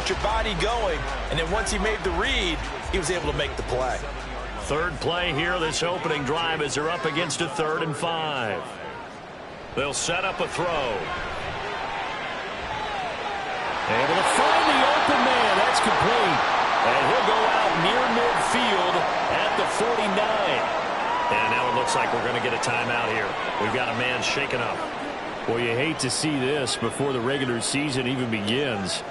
get your body going. And then once he made the read, he was able to make the play. Third play here this opening drive as they're up against a 3rd and 5. They'll set up a throw. Able to find the open man. That's complete. And he'll go out near midfield at the 49. And now it looks like we're going to get a timeout here. We've got a man shaken up. Well, you hate to see this before the regular season even begins.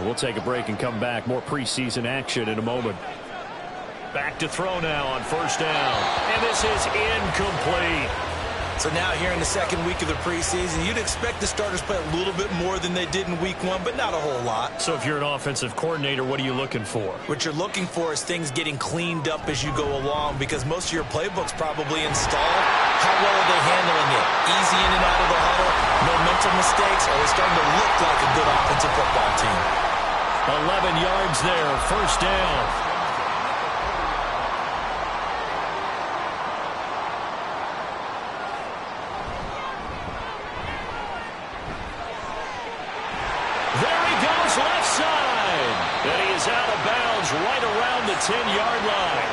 We'll take a break and come back. More preseason action in a moment. Back to throw now on 1st down. And this is incomplete. So now here in the 2nd week of the preseason, you'd expect the starters play a little bit more than they did in week 1, but not a whole lot. So if you're an offensive coordinator, what are you looking for? What you're looking for is things getting cleaned up as you go along, because most of your playbook's probably installed. How well are they handling it? Easy in and out of the huddle, no mental mistakes, or are they starting to look like a good offensive football team? 11 yards there, 1st down. Left side. And he is out of bounds right around the 10-yard line.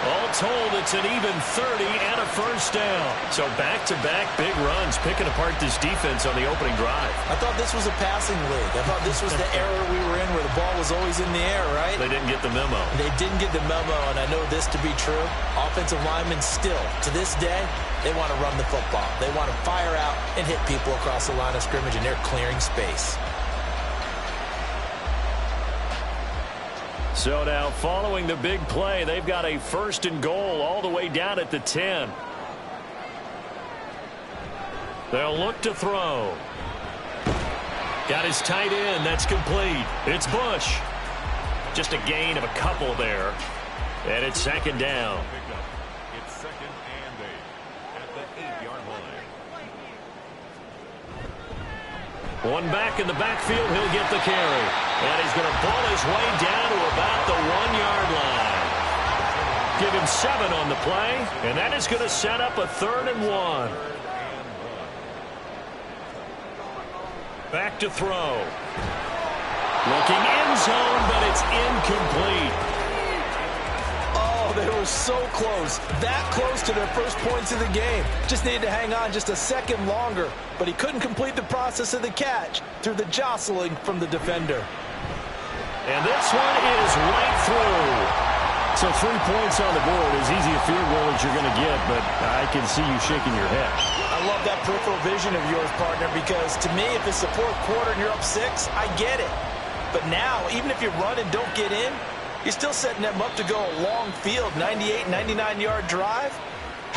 All told, it's an even 30 and a 1st down. So back-to-back big runs, picking apart this defense on the opening drive. I thought this was a passing league. I thought this was the era we were in where the ball was always in the air, right? They didn't get the memo. They didn't get the memo, and I know this to be true. Offensive linemen still, to this day, they want to run the football. They want to fire out and hit people across the line of scrimmage, and they're clearing space. So now, following the big play, they've got a 1st and goal all the way down at the 10. They'll look to throw. Got his tight end. That's complete. It's Bush. Just a gain of a couple there. And it's 2nd down. It's 2nd and 8 at the 8-yard line. One back in the backfield. He'll get the carry. And he's going to ball his way down to about the 1-yard line. Give him 7 on the play. And that is going to set up a 3rd and 1. Back to throw. Looking end zone, but it's incomplete. Oh, they were so close. That close to their first points of the game. Just needed to hang on just a second longer. But he couldn't complete the process of the catch through the jostling from the defender. And this one is right through. So 3 points on the board, as easy a field goal as you're going to get, but I can see you shaking your head. I love that peripheral vision of yours, partner, because to me, if it's the 4th quarter and you're up 6, I get it. But now, even if you run and don't get in, you're still setting them up to go a long field, 98, 99-yard drive.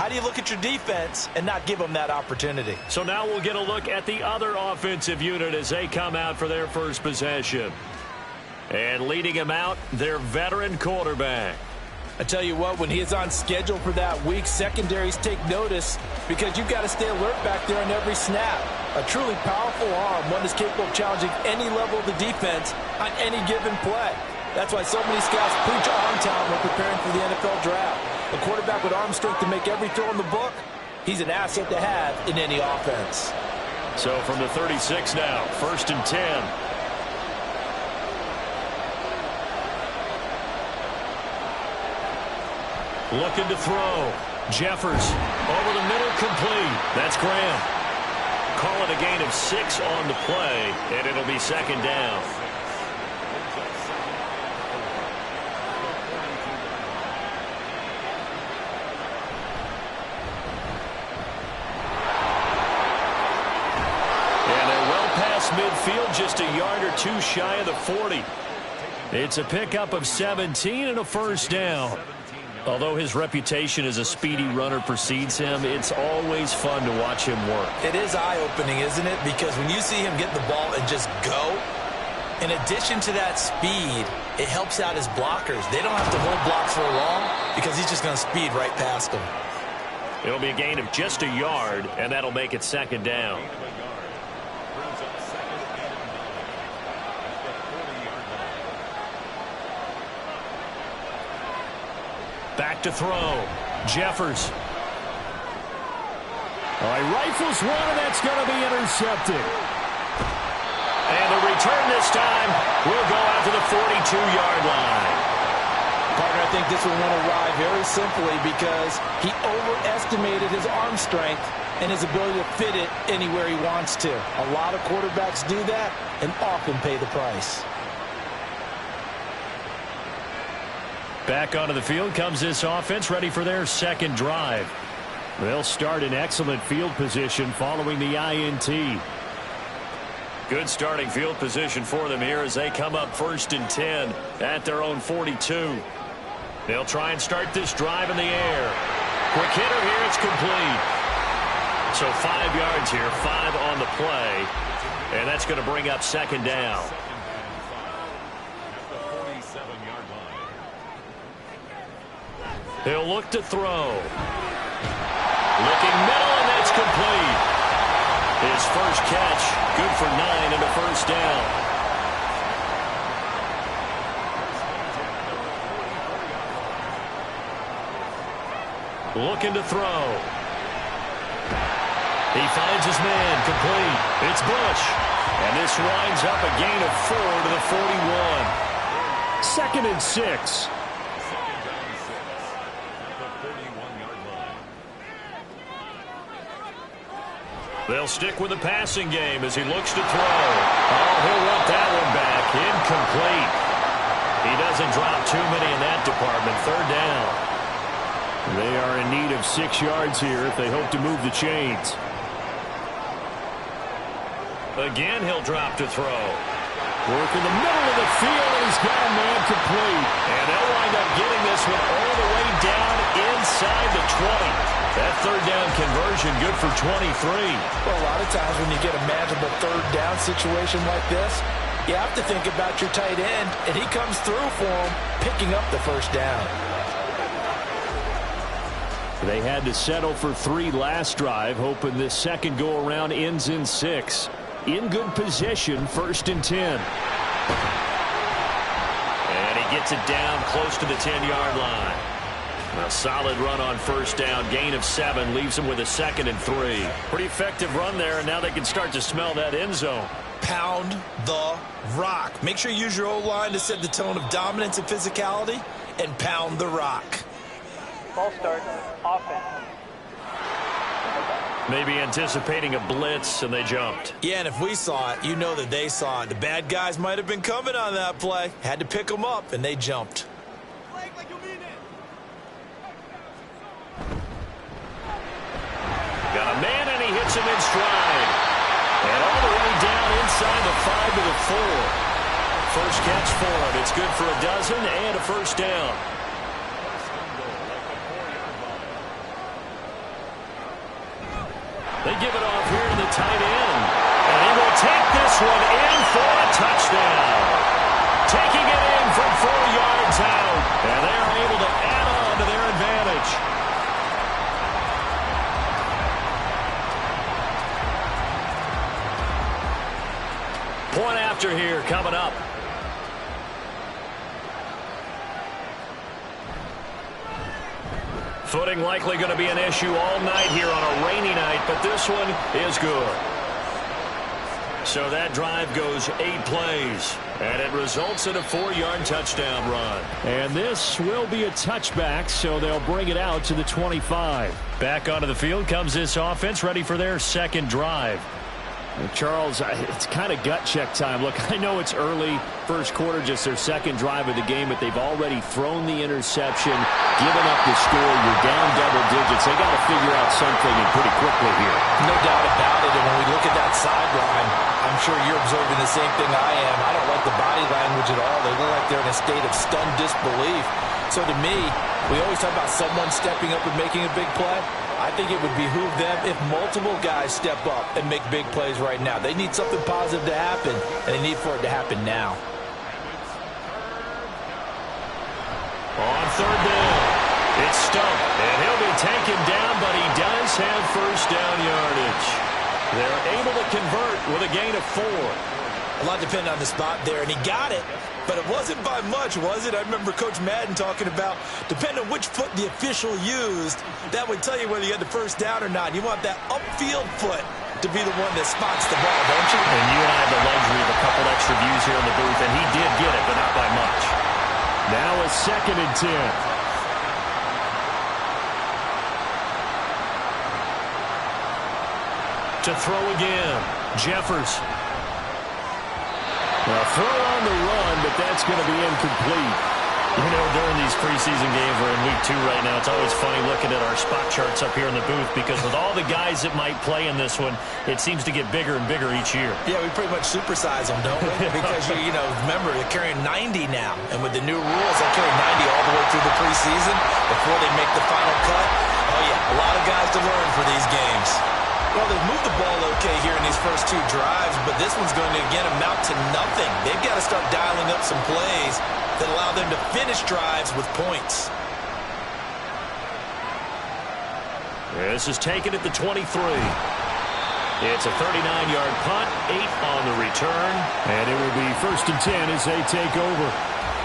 How do you look at your defense and not give them that opportunity? So now we'll get a look at the other offensive unit as they come out for their first possession. And leading him out, their veteran quarterback. I tell you what, when he is on schedule for that week, secondaries take notice because you've got to stay alert back there on every snap. A truly powerful arm, one that's capable of challenging any level of the defense on any given play. That's why so many scouts preach arm talent when preparing for the NFL draft. A quarterback with arm strength to make every throw in the book, he's an asset to have in any offense. So from the 36 now, 1st and 10. Looking to throw. Jeffers over the middle, complete. That's Graham. Call it a gain of 6 on the play, and it'll be 2nd down. And they're well past midfield, just a yard or 2 shy of the 40. It's a pickup of 17 and a 1st down. Although his reputation as a speedy runner precedes him, it's always fun to watch him work. It is eye-opening, isn't it? Because when you see him get the ball and just go, in addition to that speed, it helps out his blockers. They don't have to hold blocks for long because he's just going to speed right past them. It'll be a gain of just a yard, and that'll make it 2nd down. Back to throw. Jeffers. All right, rifles one, and that's going to be intercepted. And And the return this time will go out to the 42-yard line. Partner, I think this one went awry very simply because he overestimated his arm strength and his ability to fit it anywhere he wants to. A lot of quarterbacks do that and often pay the price. Back onto the field comes this offense, ready for their second drive. They'll start in excellent field position following the INT. Good starting field position for them here as they come up 1st and 10 at their own 42. They'll try and start this drive in the air. Quick hitter here, it's complete. So 5 yards here, 5 on the play. And that's going to bring up 2nd down. He'll look to throw. Looking middle, and that's complete. His first catch, good for 9 and a 1st down. Looking to throw. He finds his man, complete. It's Bush. And this winds up a gain of 4 to the 41. 2nd and 6. They'll stick with the passing game as he looks to throw. Oh, he'll want that one back. Incomplete. He doesn't drop too many in that department. 3rd down. They are in need of 6 yards here if they hope to move the chains. Again, he'll drop to throw. Work in the middle of the field, and he's got a man complete. And they'll wind up getting this one all the way down inside the 20. That 3rd down conversion good for 23. Well, a lot of times when you get a manageable 3rd down situation like this, you have to think about your tight end, and he comes through for him, picking up the 1st down. They had to settle for 3 last drive, hoping this second go-around ends in 6. In good position, 1st and 10. And he gets it down close to the 10-yard line. A solid run on 1st down. Gain of 7 leaves him with a 2nd and 3. Pretty effective run there, and now they can start to smell that end zone. Pound the rock. Make sure you use your O-line to set the tone of dominance and physicality, and pound the rock. Ball start, offense. Maybe anticipating a blitz, and they jumped. Yeah, and if we saw it, you know that they saw it. The bad guys might have been coming on that play. Had to pick them up, and they jumped. Got a man, and he hits him in stride. And all the way down inside the 5 to the 4. First catch for him. It's good for a dozen and a 1st down. They give it off here to the tight end. And he will take this one in for a touchdown. Taking it in from 4 yards out. And they are able to add on to their advantage. Point after here coming up. Footing likely going to be an issue all night here on a rainy night, but this one is good. So that drive goes 8 plays, and it results in a 4-yard touchdown run. And this will be a touchback, so they'll bring it out to the 25. Back onto the field comes this offense, ready for their second drive. Charles, it's kind of gut check time. Look, I know it's early, first quarter, just their second drive of the game, but they've already thrown the interception, given up the score. You're down double digits. They got to figure out something and pretty quickly here. No doubt about it. And when we look at that sideline, I'm sure you're observing the same thing I am. I don't like the body language at all. They look like they're in a state of stunned disbelief. So to me, we always talk about someone stepping up and making a big play. I think it would behoove them if multiple guys step up and make big plays right now. They need something positive to happen, and they need for it to happen now. On 3rd down, it's Stump, and he'll be taken down, but he does have 1st down yardage. They're able to convert with a gain of 4. A lot depended on the spot there, and he got it. But it wasn't by much, was it? I remember Coach Madden talking about, depending on which foot the official used, that would tell you whether you had the 1st down or not. You want that upfield foot. to be the one that spots the ball, don't you? And you and I have the luxury of a couple extra views here in the booth, and he did get it, but not by much. Now a 2nd and 10. To throw again, Jeffers. A throw on the run, but that's going to be incomplete. You know, during these preseason games, we're in week 2 right now, it's always funny looking at our spot charts up here in the booth because with all the guys that might play in this one, it seems to get bigger and bigger each year. Yeah, we pretty much supersize them, don't we? Because, you know, remember, they're carrying 90 now. And with the new rules, they'll carry 90 all the way through the preseason before they make the final cut. Oh, yeah, a lot of guys to learn for these games. Well, they've moved the ball okay here in these first 2 drives, but this one's going to, again, amount to nothing. They've got to start dialing up some plays that allow them to finish drives with points. This is taken at the 23. It's a 39-yard punt, 8 on the return. And it will be 1st and 10 as they take over.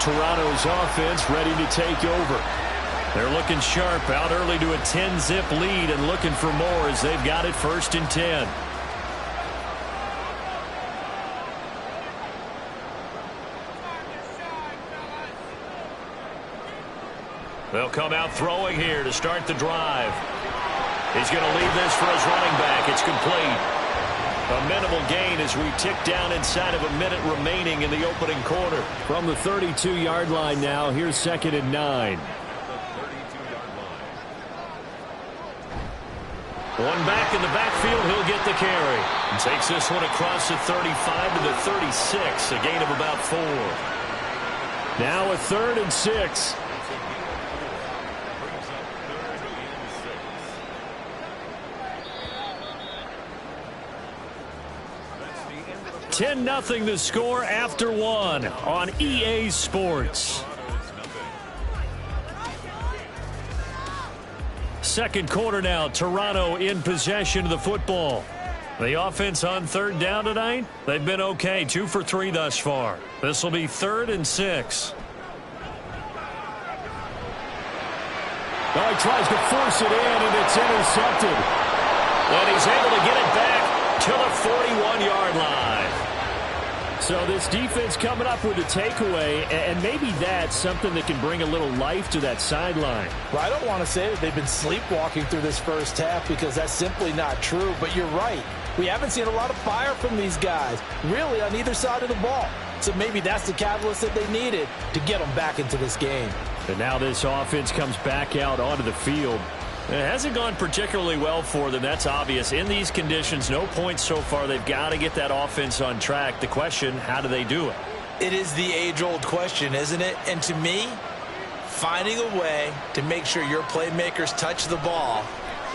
Toronto's offense ready to take over. They're looking sharp, out early to a 10-zip lead and looking for more as they've got it 1st and 10. They'll come out throwing here to start the drive. He's going to leave this for his running back. It's complete. A minimal gain as we tick down inside of a minute remaining in the opening quarter. From the 32-yard line now, here's 2nd and 9. One back in the backfield, he'll get the carry. And takes this one across the 35 to the 36, a gain of about 4. Now a 3rd and 6. $10-0 the score after 1 on EA Sports. Second quarter now, Toronto in possession of the football. The offense on 3rd down tonight, they've been okay, 2 for 3 thus far. This will be 3rd and 6. Oh, he tries to force it in, and it's intercepted. And he's able to get it back to the 41-yard line. So this defense coming up with a takeaway, and maybe that's something that can bring a little life to that sideline. Well, I don't want to say that they've been sleepwalking through this first half because that's simply not true, but you're right. We haven't seen a lot of fire from these guys, really, on either side of the ball. So maybe that's the catalyst that they needed to get them back into this game. And now this offense comes back out onto the field. It hasn't gone particularly well for them, that's obvious. In these conditions, no points so far. They've got to get that offense on track. The question, how do they do it? It is the age-old question, isn't it? And to me, finding a way to make sure your playmakers touch the ball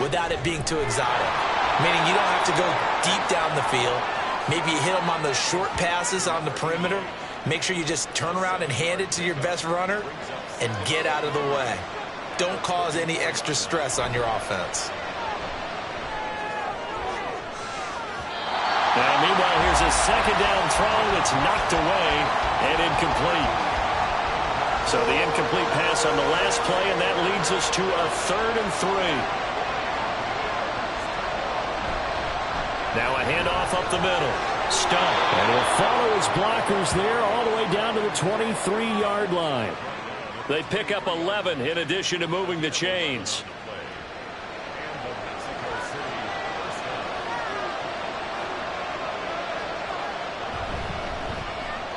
without it being too exotic. Meaning you don't have to go deep down the field. Maybe you hit them on those short passes on the perimeter. Make sure you just turn around and hand it to your best runner and get out of the way. Don't cause any extra stress on your offense. And meanwhile, here's a 2nd down throw that's knocked away and incomplete. So the incomplete pass on the last play, and that leads us to a 3rd and 3. Now a handoff up the middle. Stump. And he'll follow his blockers there all the way down to the 23-yard line. They pick up 11 in addition to moving the chains.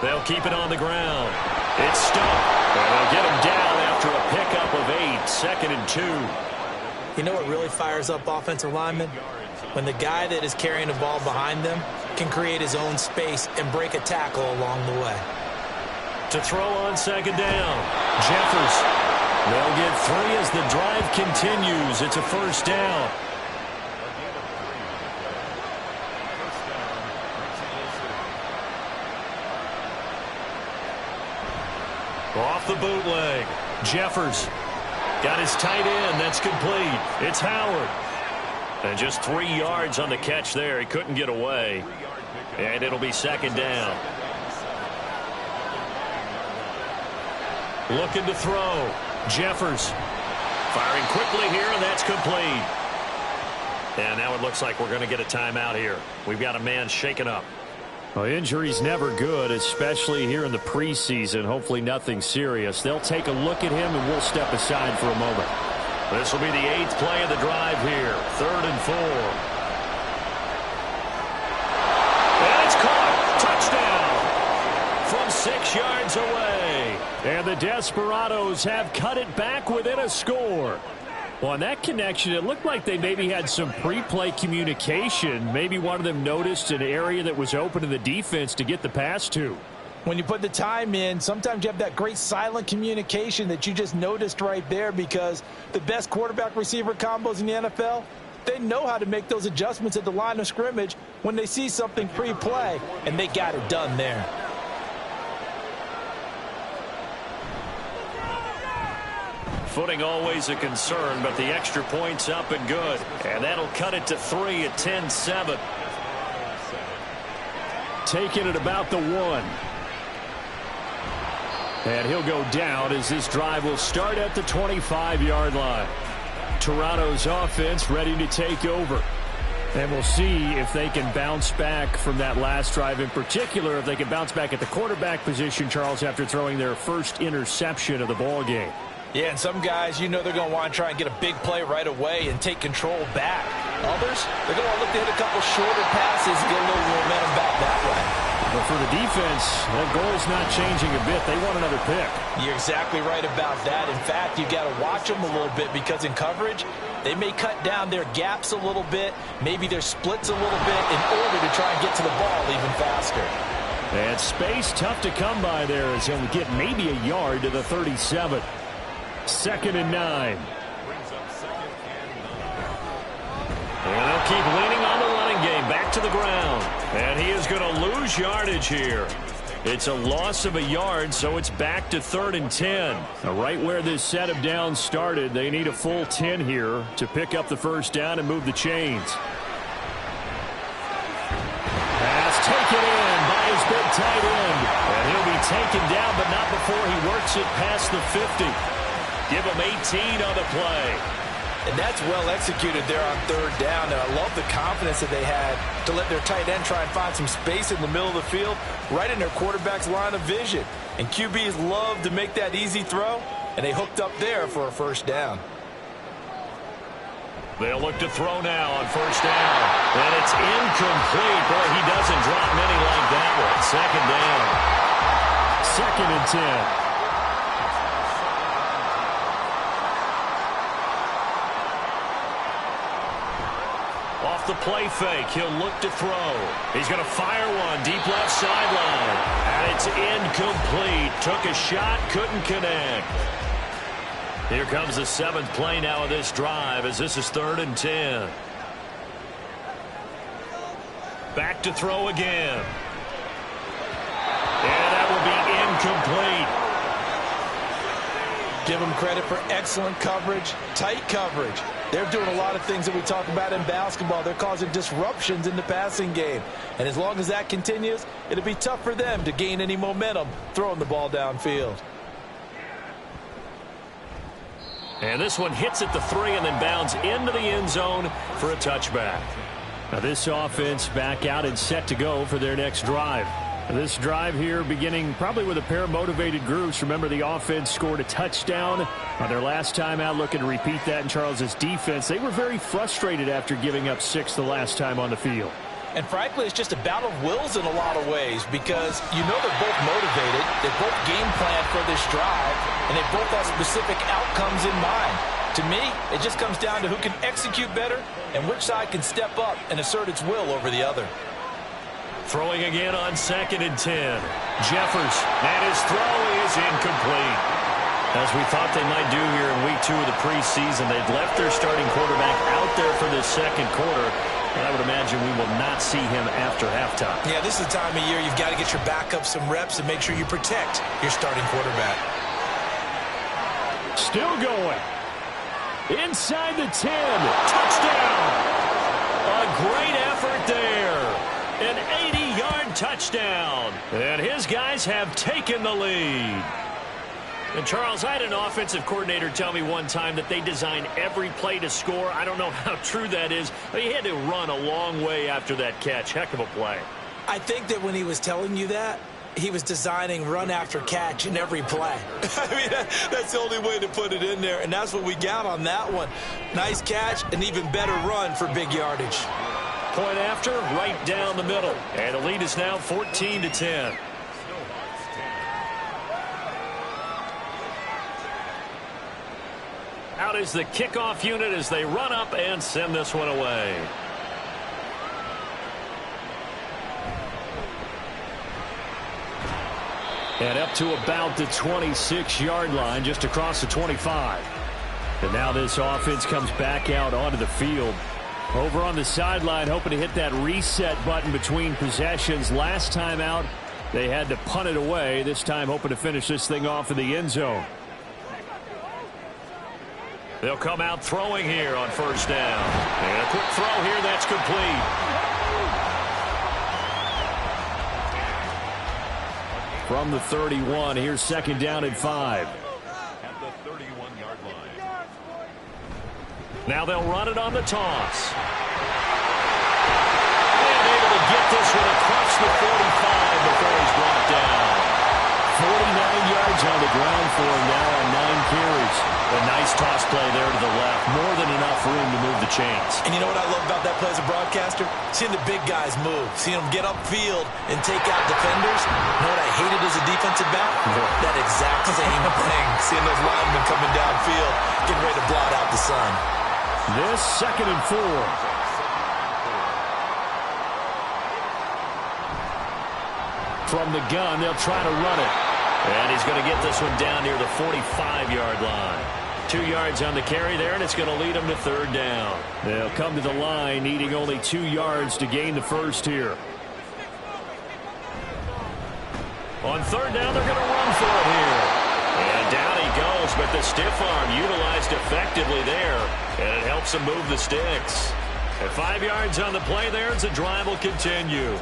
They'll keep it on the ground. It's Stump. And they'll get him down after a pickup of 8, 2nd and 2. You know what really fires up offensive linemen? When the guy that is carrying the ball behind them can create his own space and break a tackle along the way. To throw on 2nd down, Jeffers. They'll get 3 as the drive continues. It's a 1st down. Off the bootleg, Jeffers got his tight end. That's complete. It's Howard. And just 3 yards on the catch there. He couldn't get away. And it'll be 2nd down. Looking to throw. Jeffers firing quickly here, and that's complete. And now it looks like we're going to get a timeout here. We've got a man shaken up. Well, injury's never good, especially here in the preseason. Hopefully nothing serious. They'll take a look at him, and we'll step aside for a moment. This will be the 8th play of the drive here. 3rd and 4. And it's caught. Touchdown from 6 yards away. And the Desperados have cut it back within a score. Well, on that connection, it looked like they maybe had some pre-play communication. Maybe one of them noticed an area that was open to the defense to get the pass to. When you put the time in, sometimes you have that great silent communication that you just noticed right there, because the best quarterback-receiver combos in the NFL, they know how to make those adjustments at the line of scrimmage when they see something pre-play, and they got it done there. Footing always a concern, but the extra point's up and good. And that'll cut it to 3 at 10-7. Taking it about the 1. And he'll go down as this drive will start at the 25-yard line. Toronto's offense ready to take over. And we'll see if they can bounce back from that last drive, in particular, if they can bounce back at the quarterback position, Charles, after throwing their first interception of the ball game. Yeah, and some guys, you know, they're going to want to try and get a big play right away and take control back. Others, they're going to look to hit a couple shorter passes and get a little momentum back that way. But for the defense, that goal's not changing a bit. They want another pick. You're exactly right about that. In fact, you've got to watch them a little bit, because in coverage, they may cut down their gaps a little bit, maybe their splits a little bit, in order to try and get to the ball even faster. And space tough to come by there, as he'll get maybe a yard to the 37. 2nd and 9. And they'll keep leaning on the running game. Back to the ground. And he is going to lose yardage here. It's a loss of a yard, so it's back to 3rd and 10. Now, right where this set of downs started, they need a full 10 here to pick up the first down and move the chains. Pass taken in by his big tight end. And he'll be taken down, but not before he works it past the 50. Give him 18 on the play. And that's well executed there on 3rd down. And I love the confidence that they had to let their tight end try and find some space in the middle of the field, right in their quarterback's line of vision. And QBs love to make that easy throw, and they hooked up there for a first down. They'll look to throw now on 1st down. And it's incomplete. Boy, he doesn't drop many like that one. 2nd down. 2nd and 10. Off the play fake, he'll look to throw. He's going to fire one deep left sideline. And it's incomplete. Took a shot, couldn't connect. Here comes the 7th play now of this drive, as this is 3rd and 10. Back to throw again. And that will be incomplete. Give them credit for excellent coverage, tight coverage. They're doing a lot of things that we talk about in basketball. They're causing disruptions in the passing game. And as long as that continues, it'll be tough for them to gain any momentum throwing the ball downfield. And this one hits at the 3 and then bounds into the end zone for a touchback. Now this offense back out and set to go for their next drive. This drive here beginning probably with a pair of motivated groups. Remember, the offense scored a touchdown on their last time out, looking to repeat that in Charles's defense. They were very frustrated after giving up 6 the last time on the field. And frankly, it's just a battle of wills in a lot of ways, because you know they're both motivated, they both game plan for this drive, and they both have specific outcomes in mind. To me, it just comes down to who can execute better and which side can step up and assert its will over the other. Throwing again on 2nd and 10. Jeffers, and his throw is incomplete. As we thought they might do here in week 2 of the preseason, they've left their starting quarterback out there for this 2nd quarter. And I would imagine we will not see him after halftime. Yeah, this is the time of year you've got to get your backup some reps and make sure you protect your starting quarterback. Still going. Inside the 10. Touchdown. A great effort there. An 80-yard touchdown. And his guys have taken the lead. And, Charles, I had an offensive coordinator tell me one time that they design every play to score. I don't know how true that is, but he had to run a long way after that catch. Heck of a play. I think that when he was telling you that, he was designing run after catch in every play. I mean, that's the only way to put it in there, and that's what we got on that one. Nice catch, an even better run for big yardage. Point after, right down the middle. And the lead is now 14-10. Out is the kickoff unit as they run up and send this one away. And up to about the 26-yard line, just across the 25. And now this offense comes back out onto the field. Over on the sideline, hoping to hit that reset button between possessions. Last time out, they had to punt it away. This time, hoping to finish this thing off in the end zone. They'll come out throwing here on first down. And a quick throw here, that's complete. From the 31, here's second down and 5. At the 31-yard line. Now they'll run it on the toss. And able to get this one across the 45 before he's brought down. 49 yards on the ground for him now on 9 carries. A nice toss play there to the left. More than enough room to move the chains. And you know what I love about that play as a broadcaster? Seeing the big guys move. Seeing them get upfield and take out defenders. You know what I hated as a defensive back? That exact same thing. Seeing those linemen coming downfield, getting ready to blot out the sun. This second and 4. From the gun, they'll try to run it. And he's going to get this one down near the 45-yard line. 2 yards on the carry there, and it's going to lead them to third down. They'll come to the line, needing only 2 yards to gain the first here. On third down, they're going to run for it here. And down he goes, but the stiff arm utilized effectively there, and it helps him move the sticks. At 5 yards on the play there, as the drive will continue.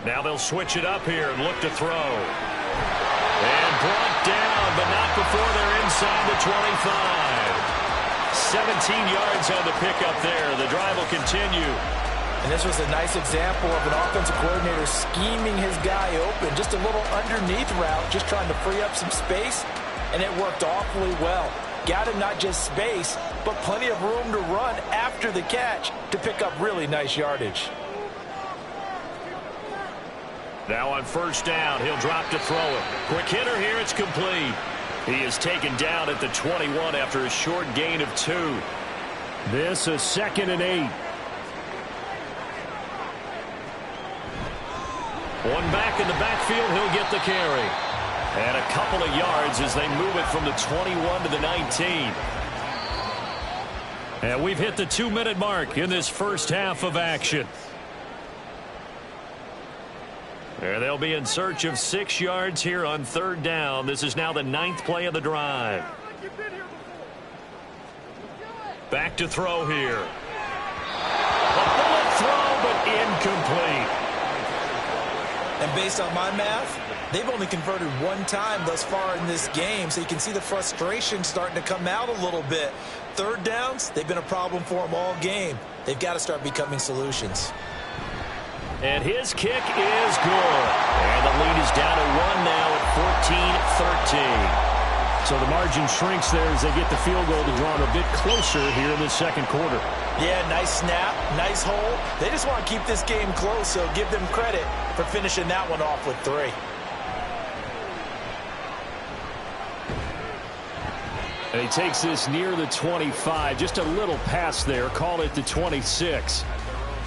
Now they'll switch it up here and look to throw. And brought down, but not before they're inside the 25. 17 yards on the pickup there. The drive will continue. And this was a nice example of an offensive coordinator scheming his guy open. Just a little underneath route, just trying to free up some space, and it worked awfully well. Got him not just space, but plenty of room to run after the catch to pick up really nice yardage. Now on first down, he'll drop to throw it. Quick hitter here, it's complete. He is taken down at the 21 after a short gain of 2. This is second and 8. One back in the backfield, he'll get the carry. And a couple of yards as they move it from the 21 to the 19. And we've hit the 2-minute mark in this first half of action. And they'll be in search of 6 yards here on third down. This is now the 9th play of the drive. Back to throw here. A bullet throw, but incomplete. And based on my math, they've only converted 1 time thus far in this game, so you can see the frustration starting to come out a little bit. Third downs, they've been a problem for them all game. They've got to start becoming solutions. And his kick is good. And the lead is down to 1 now at 14-13. So the margin shrinks there as they get the field goal to draw it a bit closer here in the second quarter. Yeah, nice snap, nice hole. They just want to keep this game close, so give them credit for finishing that one off with 3. And he takes this near the 25. Just a little pass there. Call it the 26.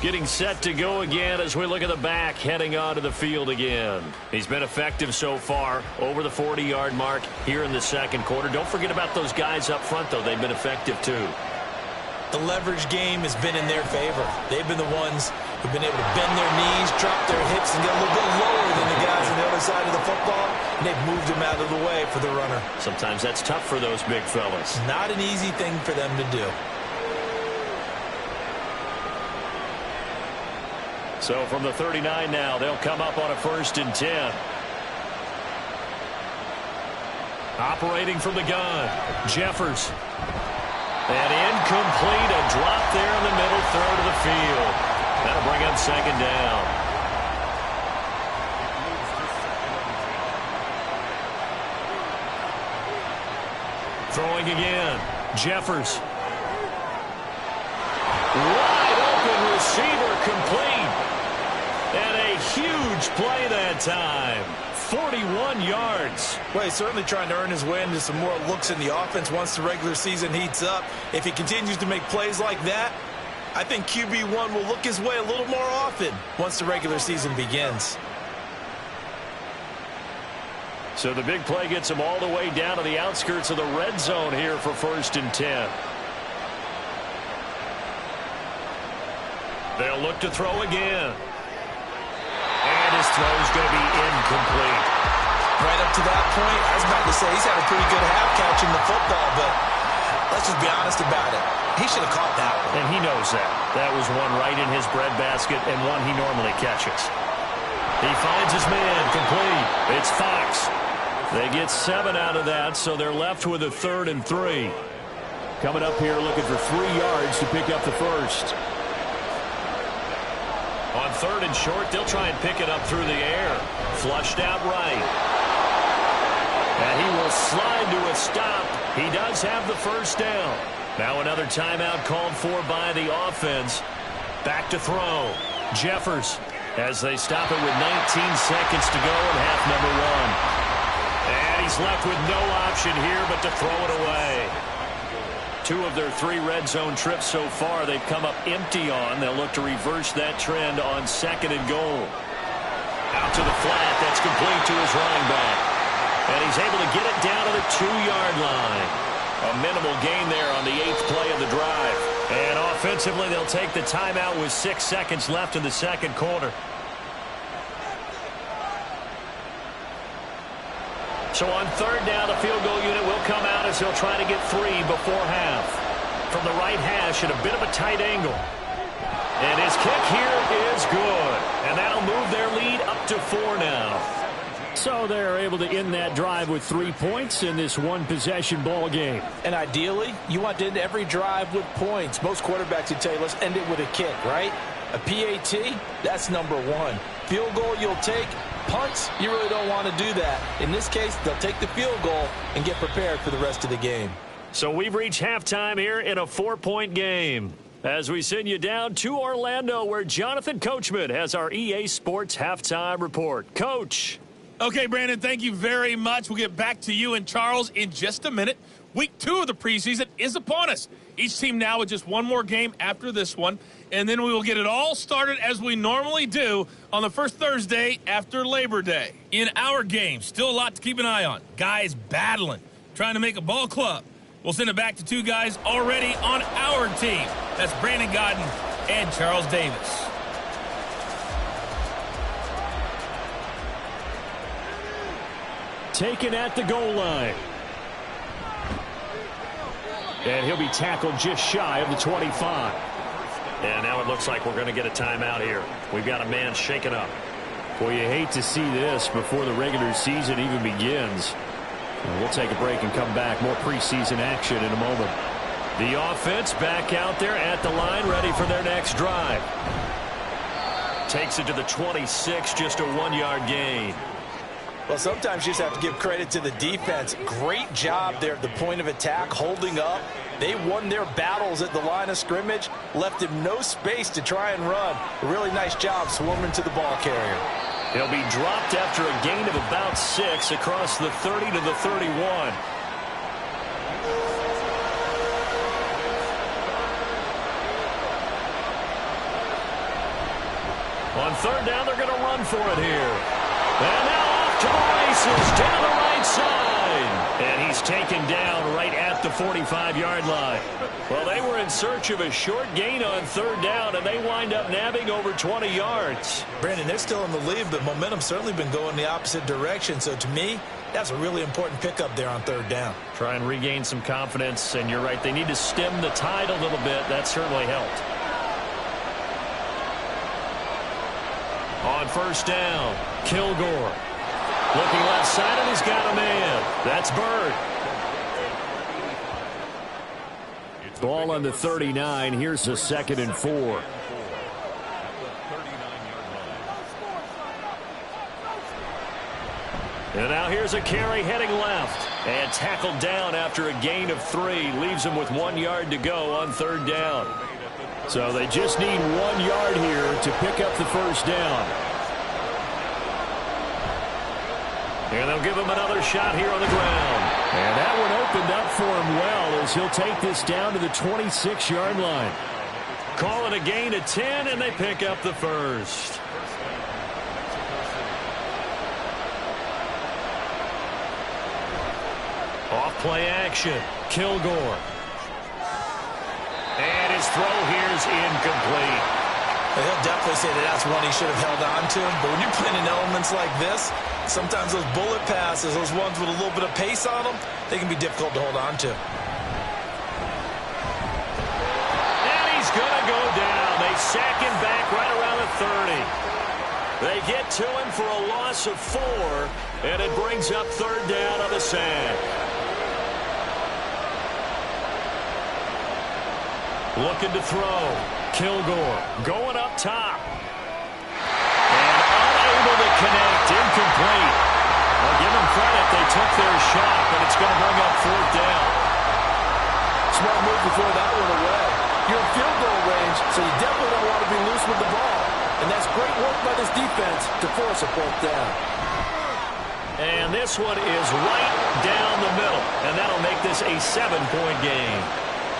Getting set to go again as we look at the back, heading onto the field again. He's been effective so far, over the 40-yard mark here in the second quarter. Don't forget about those guys up front, though. They've been effective, too. The leverage game has been in their favor. They've been the ones who've been able to bend their knees, drop their hips, and get a little bit lower than the guys on the other side of the football, and they've moved them out of the way for the runner. Sometimes that's tough for those big fellas. Not an easy thing for them to do. So from the 39 now, they'll come up on a 1st and 10. Operating from the gun, Jeffers. And incomplete, a drop there in the middle third of the field. That'll bring up 2nd down. Throwing again, Jeffers. Wide open receiver, complete. And a huge play that time. 41 yards. Well, he's certainly trying to earn his way into some more looks in the offense once the regular season heats up. If he continues to make plays like that, I think QB1 will look his way a little more often once the regular season begins. So the big play gets him all the way down to the outskirts of the red zone here for 1st and 10. They'll look to throw again. And his throw's going to be incomplete. Right up to that point, I was about to say he's had a pretty good half catching the football, but let's just be honest about it. He should have caught that one. And he knows that. That was one right in his breadbasket and one he normally catches. He finds his man, complete. It's Fox. They get 7 out of that, so they're left with a 3rd and 3. Coming up here looking for 3 yards to pick up the first. On 3rd and short, they'll try and pick it up through the air. Flushed out right. And he will slide to a stop. He does have the 1st down. Now another timeout called for by the offense. Back to throw. Jeffers as they stop it with 19 seconds to go in half number 1. And he's left with no option here but to throw it away. 2 of their 3 red zone trips so far they've come up empty on. They'll look to reverse that trend on 2nd and goal. Out to the flat. That's complete to his running back. And he's able to get it down to the 2-yard line. A minimal gain there on the 8th play of the drive. And offensively, they'll take the timeout with 6 seconds left in the 2nd quarter. So on 3rd down, the field goal unit will come out as he'll try to get 3 before half. From the right hash at a bit of a tight angle. And his kick here is good. And that'll move their lead up to 4 now. So they're able to end that drive with 3 points in this one-possession ball game. And ideally, you want to end every drive with points. Most quarterbacks would tell you, let's end it with a kick, right? A PAT, that's number 1. Field goal you'll take. Punts, you really don't want to do that. In this case, they'll take the field goal and get prepared for the rest of the game. So we've reached halftime here in a 4-point game. As we send you down to Orlando, where Jonathan Coachman has our EA Sports halftime report. Coach. Okay, Brandon, thank you very much. We'll get back to you and Charles in just a minute. Week 2 of the preseason is upon us. Each team now with just one more game after this one, and then we will get it all started as we normally do on the first Thursday after Labor Day. In our game, still a lot to keep an eye on. Guys battling, trying to make a ball club. We'll send it back to 2 guys already on our team. That's Brandon Godden and Charles Davis. Taken at the goal line. And he'll be tackled just shy of the 25. And now it looks like we're going to get a timeout here. We've got a man shaken up. Boy, you hate to see this before the regular season even begins. We'll take a break and come back. More preseason action in a moment. The offense back out there at the line, ready for their next drive. Takes it to the 26, just a 1-yard gain. Well, sometimes you just have to give credit to the defense. Great job there at the point of attack, holding up. They won their battles at the line of scrimmage, left him no space to try and run. A really nice job swarming to the ball carrier. He'll be dropped after a gain of about 6 across the 30 to the 31. On 3rd down, they're going to run for it here. And now off to the races, down the right side. And he's taken down right at the 45-yard line. Well, they were in search of a short gain on 3rd down, and they wind up nabbing over 20 yards. Brandon, they're still in the lead, but momentum's certainly been going the opposite direction. So to me, that's a really important pickup there on 3rd down. Try and regain some confidence, and you're right, they need to stem the tide a little bit. That certainly helped. On first down, Kilgore. Looking left side, and he's got a man. That's Bird. Ball on the 39. Here's a 2nd and 4. And now here's a carry heading left. And tackled down after a gain of 3. Leaves him with 1 yard to go on 3rd down. So they just need 1 yard here to pick up the first down. And they'll give him another shot here on the ground. And that one opened up for him well as he'll take this down to the 26-yard line. Call it a gain of 10, and they pick up the first. Off play action. Kilgore. And his throw here is incomplete. He'll definitely say that that's one he should have held on to. But when you're playing in elements like this, sometimes those bullet passes, those ones with a little bit of pace on them, they can be difficult to hold on to. And he's going to go down. They sack him back right around the 30. They get to him for a loss of 4, and it brings up 3rd down on the sack. Looking to throw. Kilgore going up top. And unable to connect. Incomplete. Well, give them credit. They took their shot, but it's going to bring up 4th down. Smart move before that one away. You're in field goal range, so you definitely don't want to be loose with the ball. And that's great work by this defense to force a 4th down. And this one is right down the middle. And that'll make this a 7-point game.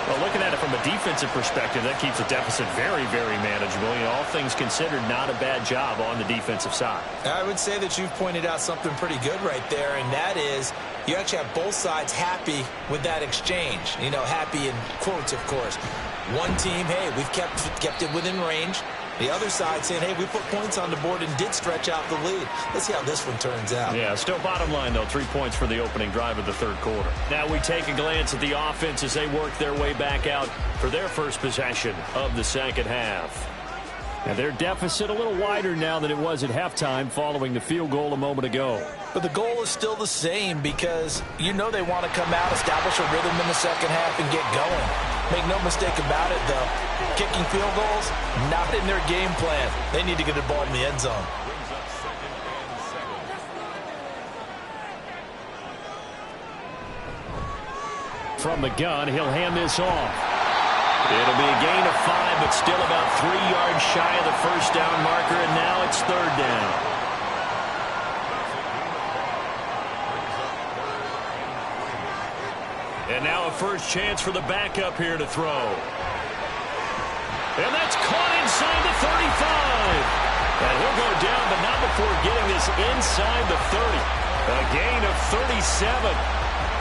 Well, looking at it from a defensive perspective, that keeps the deficit very, very manageable. You know, all things considered, not a bad job on the defensive side. I would say that you've pointed out something pretty good right there, and that is you actually have both sides happy with that exchange. You know, happy in quotes, of course. One team, hey, we've kept it within range. The other side saying, hey, we put points on the board and did stretch out the lead. Let's see how this one turns out. Yeah, still bottom line, though, 3 points for the opening drive of the 3rd quarter. Now we take a glance at the offense as they work their way back out for their first possession of the 2nd half. And their deficit a little wider now than it was at halftime following the field goal a moment ago. But the goal is still the same because you know they want to come out, establish a rhythm in the 2nd half, and get going. Make no mistake about it, though. Kicking field goals, not in their game plan. They need to get the ball in the end zone. From the gun, he'll hand this off. It'll be a gain of 5, but still about 3 yards shy of the first down marker, and now it's 3rd down. And now a first chance for the backup here to throw. And that's caught inside the 35. And he'll go down, but not before getting this inside the 30. A gain of 37.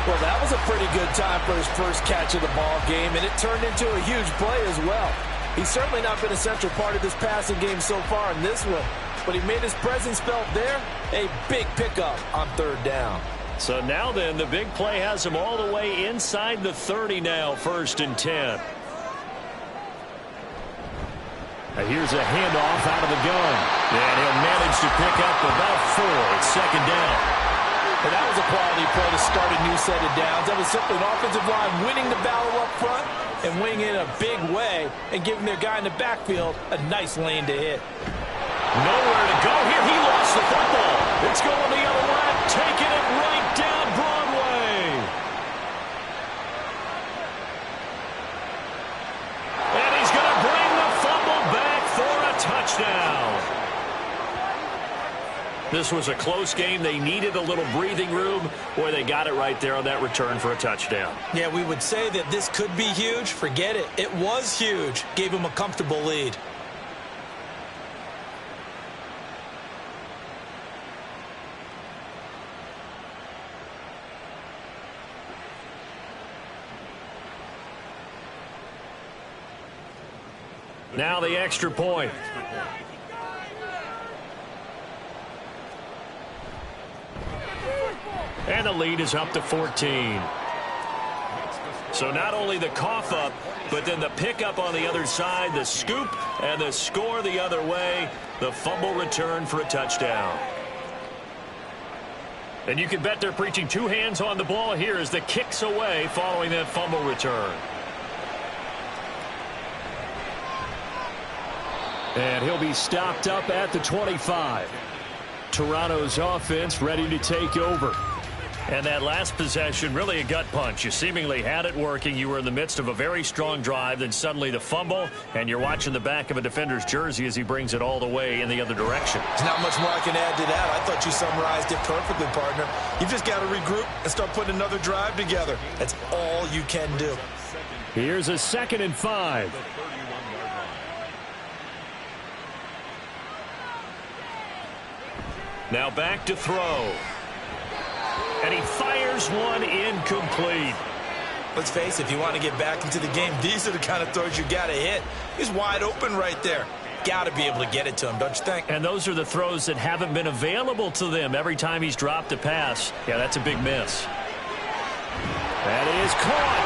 Well, that was a pretty good time for his first catch of the ball game, and it turned into a huge play as well. He's certainly not been a central part of this passing game so far in this one, but he made his presence felt there. A big pickup on 3rd down. So now then, the big play has him all the way inside the 30 now, 1st and 10. And here's a handoff out of the gun. And he'll manage to pick up about 4. It's 2nd down. And that was a quality play to start a new set of downs. That was simply an offensive line winning the battle up front and winning in a big way and giving their guy in the backfield a nice lane to hit. Nowhere to go here. He lost the football. It's going the other way. Taking it right down Broadway. And he's going to bring the fumble back for a touchdown. This was a close game. They needed a little breathing room. Boy, they got it right there on that return for a touchdown. Yeah, we would say that this could be huge. Forget it. It was huge. Gave him a comfortable lead. Now the extra point. And the lead is up to 14. So not only the cough up, but then the pickup on the other side, the scoop, and the score the other way. The fumble return for a touchdown. And you can bet they're preaching two hands on the ball here as the kick's away following that fumble return. And he'll be stopped up at the 25. Toronto's offense ready to take over. And that last possession, really a gut punch. You seemingly had it working. You were in the midst of a very strong drive. Then suddenly the fumble, and you're watching the back of a defender's jersey as he brings it all the way in the other direction. There's not much more I can add to that. I thought you summarized it perfectly, partner. You've just got to regroup and start putting another drive together. That's all you can do. Here's a 2nd and 5. Now back to throw. And he fires one incomplete. Let's face it, if you want to get back into the game, these are the kind of throws you got to hit. He's wide open right there. Got to be able to get it to him, don't you think? And those are the throws that haven't been available to them every time he's dropped a pass. Yeah, that's a big miss. That is caught.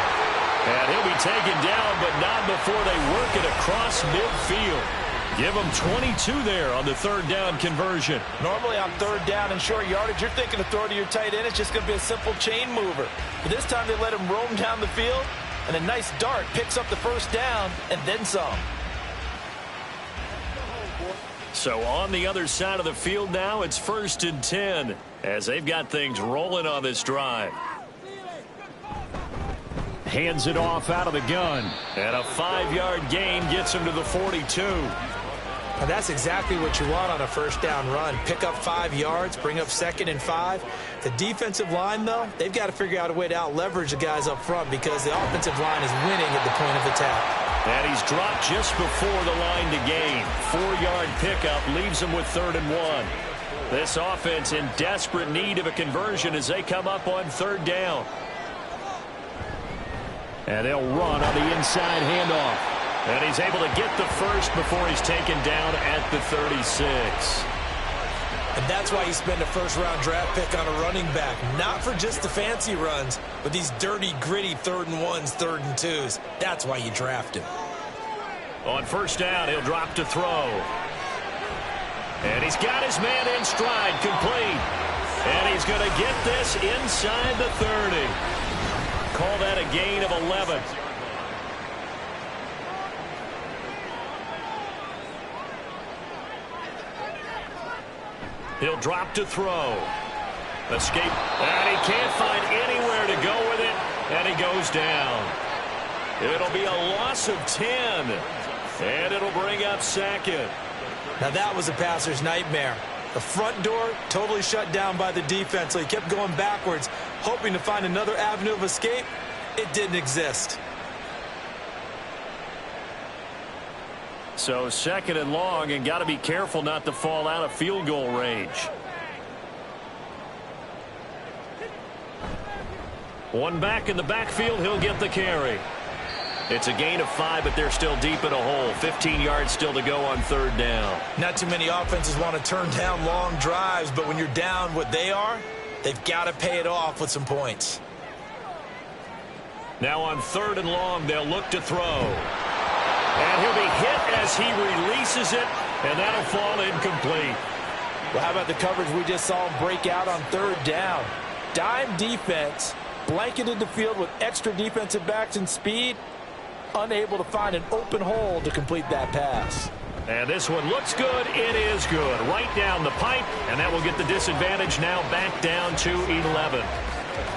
And he'll be taken down, but not before they work it across midfield. Give him 22 there on the 3rd down conversion. Normally on 3rd down and short yardage, you're thinking to throw to your tight end. It's just going to be a simple chain mover. But this time they let him roam down the field, and a nice dart picks up the 1st down and then some. So on the other side of the field now, it's 1st and 10 as they've got things rolling on this drive. Hands it off out of the gun. And a 5-yard gain gets him to the 42. And that's exactly what you want on a 1st down run. Pick up 5 yards, bring up 2nd and 5. The defensive line, though, they've got to figure out a way to out-leverage the guys up front because the offensive line is winning at the point of attack. And he's dropped just before the line to gain. 4-yard pickup leaves him with 3rd and 1. This offense in desperate need of a conversion as they come up on 3rd down. And they'll run on the inside handoff. And he's able to get the first before he's taken down at the 36. And that's why you spend a 1st-round draft pick on a running back. Not for just the fancy runs, but these dirty, gritty 3rd and 1s, 3rd and 2s. That's why you draft him. On 1st down, he'll drop to throw. And he's got his man in stride, complete. And he's going to get this inside the 30. Call that a gain of 11. He'll drop to throw. Escape. And he can't find anywhere to go with it. And he goes down. It'll be a loss of 10. And it'll bring up 2nd. Now that was a passer's nightmare. The front door totally shut down by the defense, so he kept going backwards, hoping to find another avenue of escape. It didn't exist. So 2nd and long, and got to be careful not to fall out of field goal range. One back in the backfield, he'll get the carry. It's a gain of 5, but they're still deep in a hole. 15 yards still to go on 3rd down. Not too many offenses want to turn down long drives, but when you're down what they are, they've got to pay it off with some points. Now on 3rd and long, they'll look to throw. And he'll be hit as he releases it, and that'll fall incomplete. Well, how about the coverage we just saw him break out on 3rd down? Dime defense, blanketed the field with extra defensive backs and speed, unable to find an open hole to complete that pass. And this one looks good. It is good. Right down the pipe, and that will get the disadvantage now back down to 11.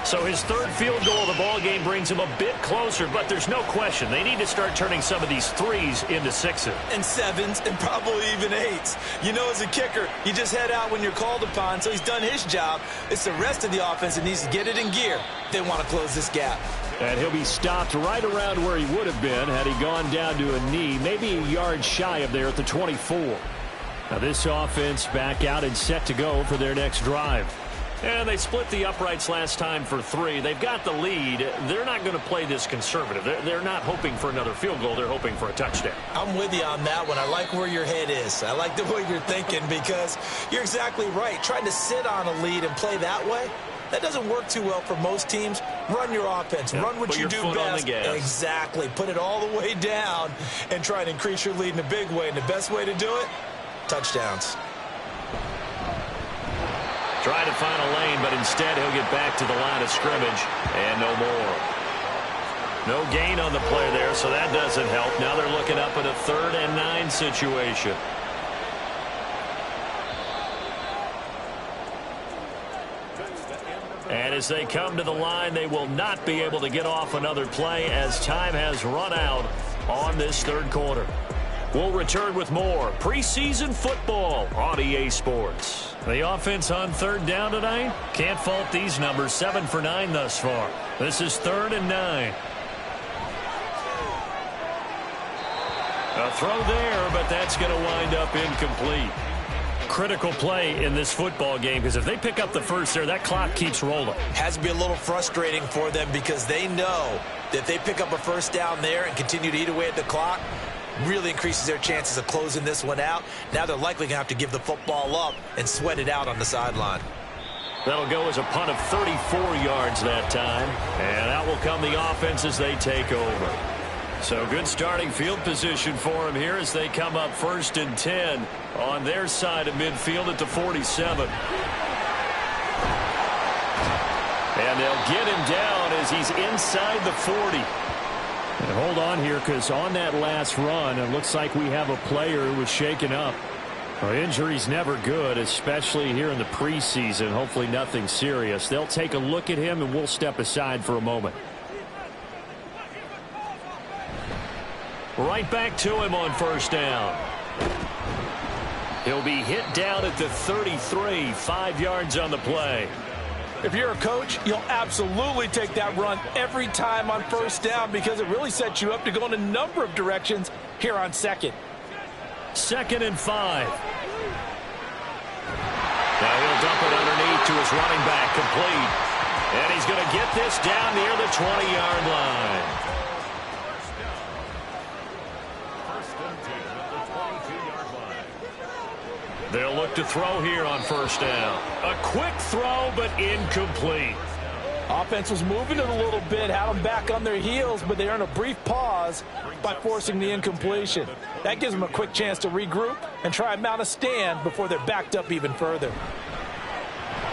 So his 3rd field goal of the ball game brings him a bit closer, but there's no question they need to start turning some of these 3s into 6s. And 7s and probably even 8s. You know, as a kicker, you just head out when you're called upon, so he's done his job. It's the rest of the offense that needs to get it in gear. They want to close this gap. And he'll be stopped right around where he would have been had he gone down to a knee, maybe a yard shy of there at the 24. Now this offense back out and set to go for their next drive. And they split the uprights last time for 3. They've got the lead. They're not going to play this conservative. They're not hoping for another field goal. They're hoping for a touchdown. I'm with you on that one. I like where your head is. I like the way you're thinking because you're exactly right. Trying to sit on a lead and play that way, that doesn't work too well for most teams. Run your offense. Yeah, run what you do best. Exactly. Put it all the way down and try and increase your lead in a big way. And the best way to do it, touchdowns. Trying to find a lane, but instead he'll get back to the line of scrimmage, and no more. No gain on the play there, so that doesn't help. Now they're looking up at a 3rd and 9 situation. And as they come to the line, they will not be able to get off another play as time has run out on this 3rd quarter. We'll return with more preseason football on EA Sports. The offense on 3rd down tonight. Can't fault these numbers. 7 for 9 thus far. This is 3rd and 9. A throw there, but that's going to wind up incomplete. Critical play in this football game, because if they pick up the first there, that clock keeps rolling. Has to be a little frustrating for them because they know that if they pick up a first down there and continue to eat away at the clock, really increases their chances of closing this one out. Now they're likely going to have to give the football up and sweat it out on the sideline. That'll go as a punt of 34 yards that time, and out will come the offense as they take over. So good starting field position for them here as they come up 1st and 10 on their side of midfield at the 47. And they'll get him down as he's inside the 40. And hold on here, because on that last run, it looks like we have a player who was shaken up. Well, injury's never good, especially here in the preseason. Hopefully nothing serious. They'll take a look at him, and we'll step aside for a moment. Right back to him on 1st down. He'll be hit down at the 33, 5 yards on the play. If you're a coach, you'll absolutely take that run every time on 1st down because it really sets you up to go in a number of directions here on 2nd. 2nd and 5. Now he'll dump it underneath to his running back, complete. And he's going to get this down near the 20-yard line. They'll look to throw here on 1st down. A quick throw, but incomplete. Offense was moving it a little bit, had them back on their heels, but they earned a brief pause by forcing the incompletion. That gives them a quick chance to regroup and try and mount a stand before they're backed up even further.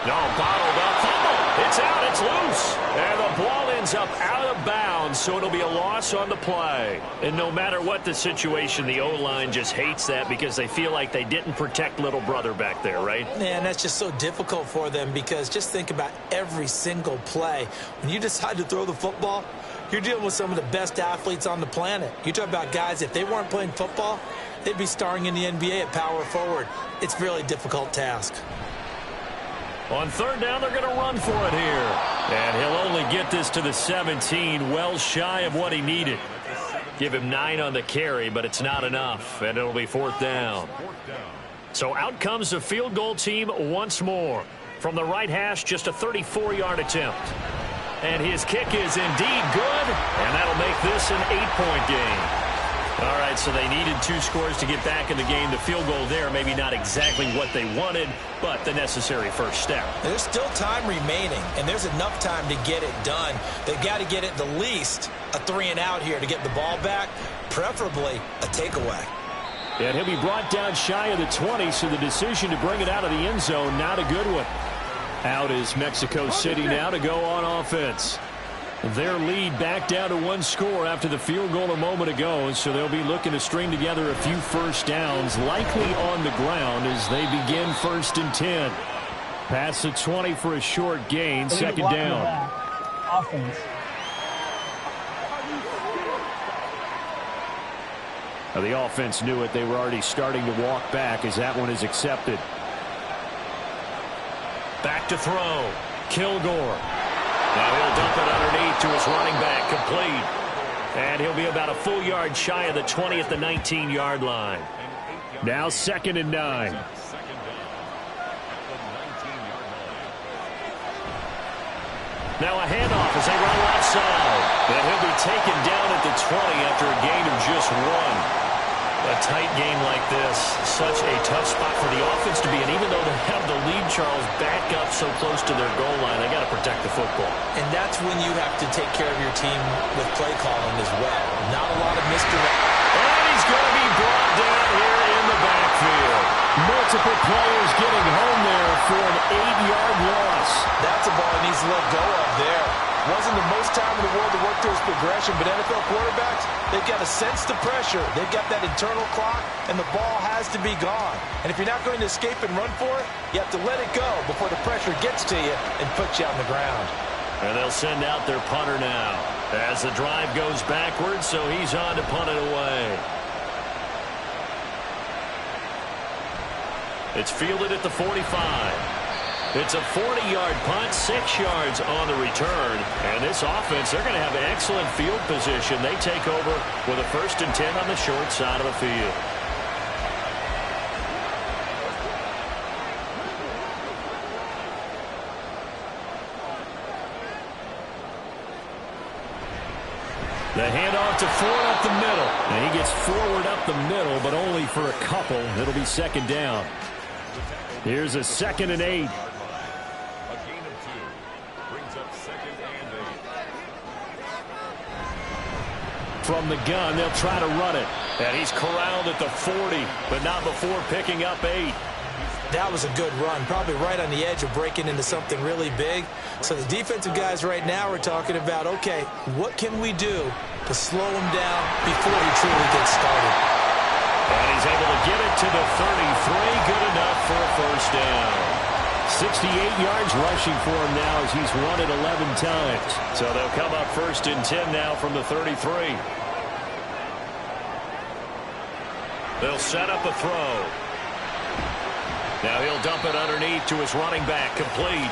No, bottled up. Fumble. It's out. It's loose. And the ball ends up out of bounds, so it'll be a loss on the play. And no matter what the situation, the O-line just hates that because they feel like they didn't protect little brother back there, right? Man, that's just so difficult for them because just think about every single play. When you decide to throw the football, you're dealing with some of the best athletes on the planet. You talk about guys, if they weren't playing football, they'd be starring in the NBA at power forward. It's a really difficult task. On 3rd down, they're going to run for it here. And he'll only get this to the 17, well shy of what he needed. Give him 9 on the carry, but it's not enough, and it'll be 4th down. So out comes the field goal team once more. From the right hash, just a 34-yard attempt. And his kick is indeed good, and that'll make this an 8-point game. All right, so they needed 2 scores to get back in the game. The field goal there, maybe not exactly what they wanted, but the necessary first step. There's still time remaining, and there's enough time to get it done. They've got to get at the least a 3-and-out here to get the ball back, preferably a takeaway. And he'll be brought down shy of the 20, so the decision to bring it out of the end zone, not a good one. Out is Mexico City now to go on offense. Their lead back down to 1 score after the field goal a moment ago, so they'll be looking to string together a few first downs, likely on the ground as they begin 1st and 10. Past the 20 for a short gain, 2nd down. Offense. Now the offense knew it. They were already starting to walk back as that one is accepted. Back to throw. Kilgore. Now he'll dump it underneath to his running back, complete. And he'll be about a full yard shy of the 20 at the 19-yard line. Now 2nd and 9. Now a handoff as they run left side. And he'll be taken down at the 20 after a gain of just 1. A tight game like this, such a tough spot for the offense to be in. Even though they have the lead, Charles, back up so close to their goal line, they got to protect the football. And that's when you have to take care of your team with play calling as well. Not a lot of misdirect. And he's going to be brought down here in the backfield. Multiple players getting home there for an 8-yard loss. That's a ball he needs to let go of there. Wasn't the most time in the world to work through his progression, but NFL quarterbacks, they've got to sense the pressure. They've got that internal clock, and the ball has to be gone. And if you're not going to escape and run for it, you have to let it go before the pressure gets to you and puts you on the ground. And they'll send out their punter now as the drive goes backwards, so he's on to punt it away. It's fielded at the 45. It's a 40-yard punt, 6 yards on the return. And this offense, they're going to have excellent field position. They take over with a 1st and 10 on the short side of the field. The handoff to Ford up the middle. And he gets forward up the middle, but only for a couple. It'll be 2nd down. Here's a 2nd and 8. From the gun, they'll try to run it. And he's corralled at the 40, but not before picking up 8. That was a good run, probably right on the edge of breaking into something really big. So the defensive guys right now are talking about, okay, what can we do to slow him down before he truly gets started? And he's able to get it to the 33, good enough for a 1st down. 68 yards rushing for him now as he's run it 11 times. So they'll come up 1st and 10 now from the 33. They'll set up a throw. Now he'll dump it underneath to his running back, complete.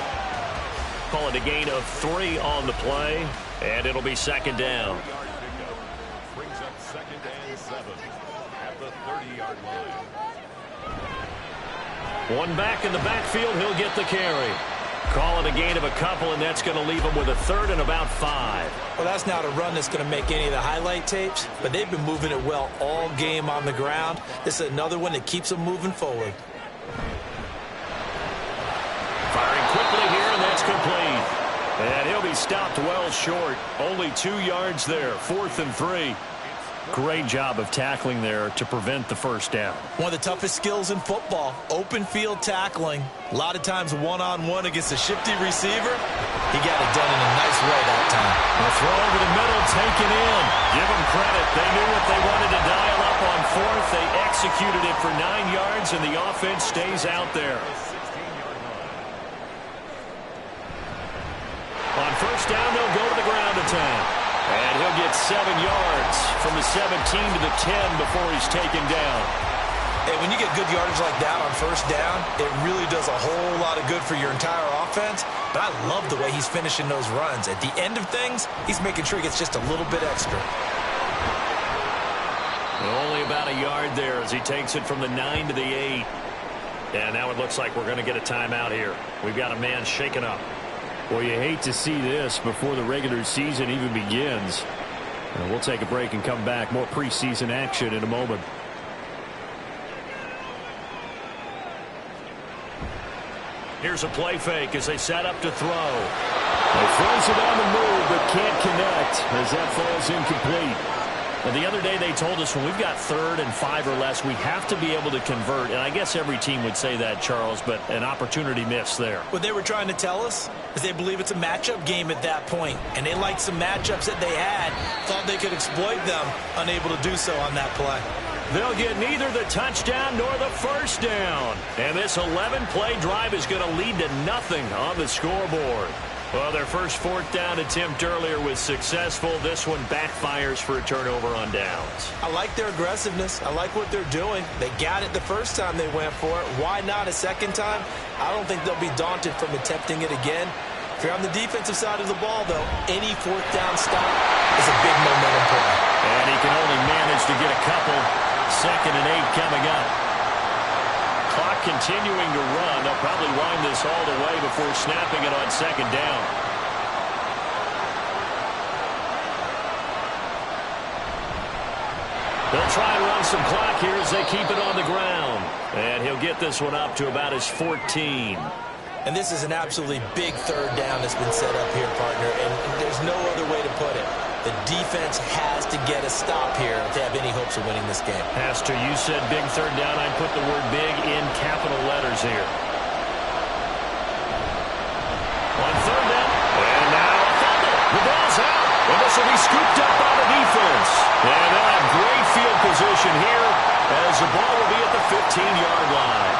Call it a gain of 3 on the play, and it'll be 2nd down. Brings up 2nd and 7 at the 30-yard line. One back in the backfield, he'll get the carry. Call it a gain of a couple, and that's going to leave him with a 3rd and about 5. Well, that's not a run that's going to make any of the highlight tapes, but they've been moving it well all game on the ground. This is another one that keeps them moving forward. Firing quickly here, and that's complete. And he'll be stopped well short. Only 2 yards there, 4th and 3. Great job of tackling there to prevent the 1st down. One of the toughest skills in football, open field tackling. A lot of times one-on-one against a shifty receiver. He got it done in a nice way that time. The throw over the middle, taken in. Give them credit. They knew what they wanted to dial up on 4th. They executed it for 9 yards, and the offense stays out there. On 1st down, they'll go to the ground attack. And he'll get 7 yards from the 17 to the 10 before he's taken down. And when you get good yardage like that on 1st down, it really does a whole lot of good for your entire offense. But I love the way he's finishing those runs. At the end of things, he's making sure he gets just a little bit extra. Only about a yard there as he takes it from the 9 to the 8. And now it looks like we're going to get a timeout here. We've got a man shaken up. Well, you hate to see this before the regular season even begins. We'll take a break and come back. More preseason action in a moment. Here's a play fake as they set up to throw. He throws it on the move but can't connect as that falls incomplete. Well, the other day they told us when we've got 3rd and 5 or less, we have to be able to convert. And I guess every team would say that, Charles, but an opportunity missed there. What they were trying to tell us is they believe it's a matchup game at that point, and they liked some matchups that they had, thought they could exploit them, unable to do so on that play. They'll get neither the touchdown nor the 1st down. And this 11-play drive is going to lead to nothing on the scoreboard. Well, their first 4th down attempt earlier was successful. This one backfires for a turnover on downs. I like their aggressiveness. I like what they're doing. They got it the first time they went for it. Why not a second time? I don't think they'll be daunted from attempting it again. If you're on the defensive side of the ball, though, any 4th down stop is a big momentum play. And he can only manage to get a couple. 2nd and 8 coming up. Clock continuing to run. They'll probably wind this all the way before snapping it on 2nd down. They'll try and run some clock here as they keep it on the ground. And he'll get this one up to about his 14. And this is an absolutely big 3rd down that's been set up here, partner. And there's no other way to put it. The defense has to get a stop here if they have any hopes of winning this game. Pastor, you said big 3rd down. I'd put the word big in capital runners here. On third down, and now a fumble. The ball's out, and this will be scooped up by the defense. And they'll have great field position here as the ball will be at the 15-yard line.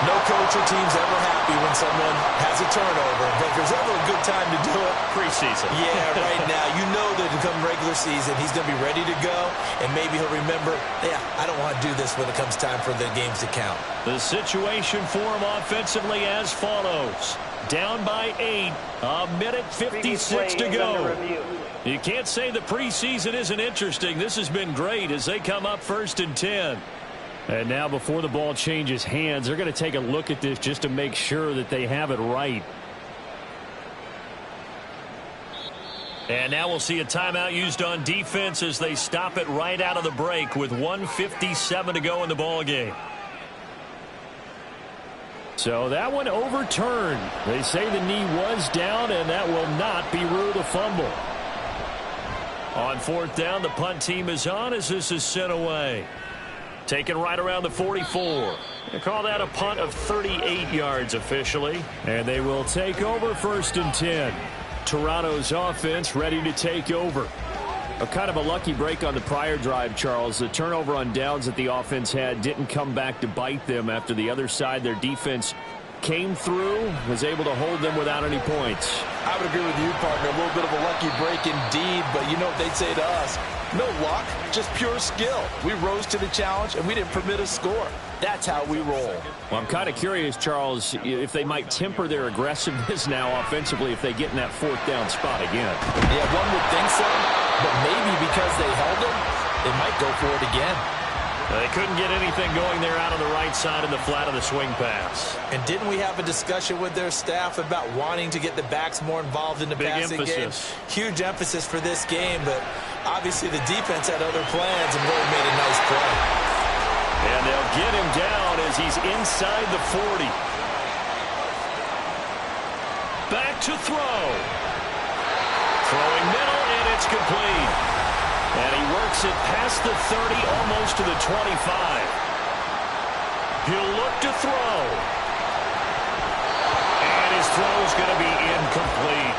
No coach or team's ever happy when someone has a turnover, but if there's ever a good time to do it, Preseason. Yeah, right now. You know that come regular season, he's going to be ready to go, and maybe he'll remember, yeah, I don't want to do this when it comes time for the games to count. The situation for him offensively as follows. Down by 8, a minute 56 to go. You can't say the preseason isn't interesting. This has been great as they come up 1st and 10. And now before the ball changes hands, they're going to take a look at this just to make sure that they have it right. And now we'll see a timeout used on defense as they stop it right out of the break with 1:57 to go in the ball game. So that one overturned. They say the knee was down, and that will not be ruled a fumble. On 4th down, the punt team is on as this is sent away. Taken right around the 44. They call that a punt of 38 yards officially. And they will take over 1st and 10. Toronto's offense ready to take over. A kind of a lucky break on the prior drive, Charles. The turnover on downs that the offense had didn't come back to bite them after the other side. Their defense came through, was able to hold them without any points. I would agree with you, partner. A little bit of a lucky break indeed, but you know what they'd say to us? No luck, just pure skill. We rose to the challenge, and we didn't permit a score. That's how we roll. Well, I'm kind of curious, Charles, if they might temper their aggressiveness now offensively if they get in that 4th down spot again. Yeah, one would think so, but maybe because they held them, they might go for it again. They couldn't get anything going there out on the right side in the flat of the swing pass. And didn't we have a discussion with their staff about wanting to get the backs more involved in the passing game? Huge emphasis for this game, but obviously the defense had other plans and really made a nice play. And they'll get him down as he's inside the 40. Back to throw. Throwing middle, and it's complete. And he works it past the 30, almost to the 25. He'll look to throw. And his throw is going to be incomplete.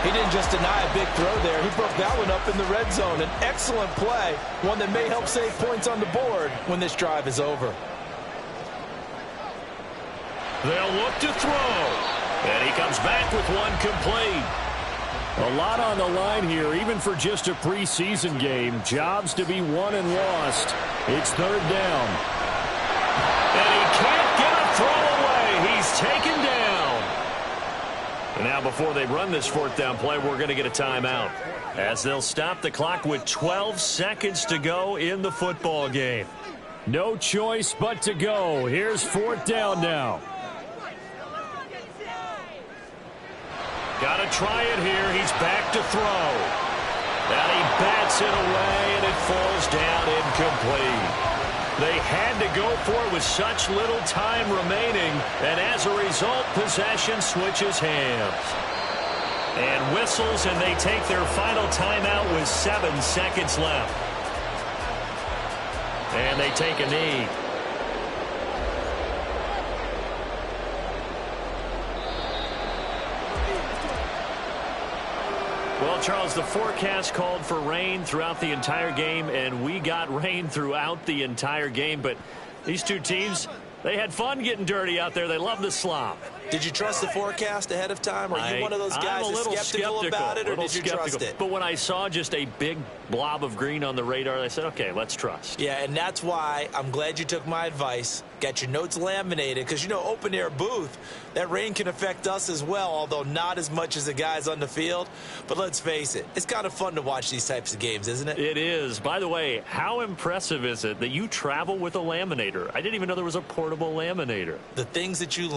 He didn't just deny a big throw there. He broke that one up in the red zone. An excellent play, one that may help save points on the board when this drive is over. They'll look to throw. And he comes back with one complete. A lot on the line here, even for just a preseason game. Jobs to be won and lost. It's 3rd down. And he can't get a throw away. He's taken down. And now before they run this 4th down play, we're going to get a timeout, as they'll stop the clock with 12 seconds to go in the football game. No choice but to go. Here's 4th down now. Got to try it here. He's back to throw. And he bats it away, and it falls down incomplete. They had to go for it with such little time remaining, and as a result, possession switches hands. And whistles, and they take their final timeout with 7 seconds left. And they take a knee. Well, Charles, the forecast called for rain throughout the entire game, and we got rain throughout the entire game. But these two teams, they had fun getting dirty out there. They love the slop. Did you trust the forecast ahead of time? Are you one of those guys that's skeptical about it, or did you trust it? But when I saw just a big blob of green on the radar, I said, okay, let's trust. Yeah, and that's why I'm glad you took my advice. Got your notes laminated, because, you know, open-air booth, that rain can affect us as well, although not as much as the guys on the field. But let's face it, it's kind of fun to watch these types of games, isn't it? It is. By the way, how impressive is it that you travel with a laminator? I didn't even know there was a portable laminator. The things that you learn.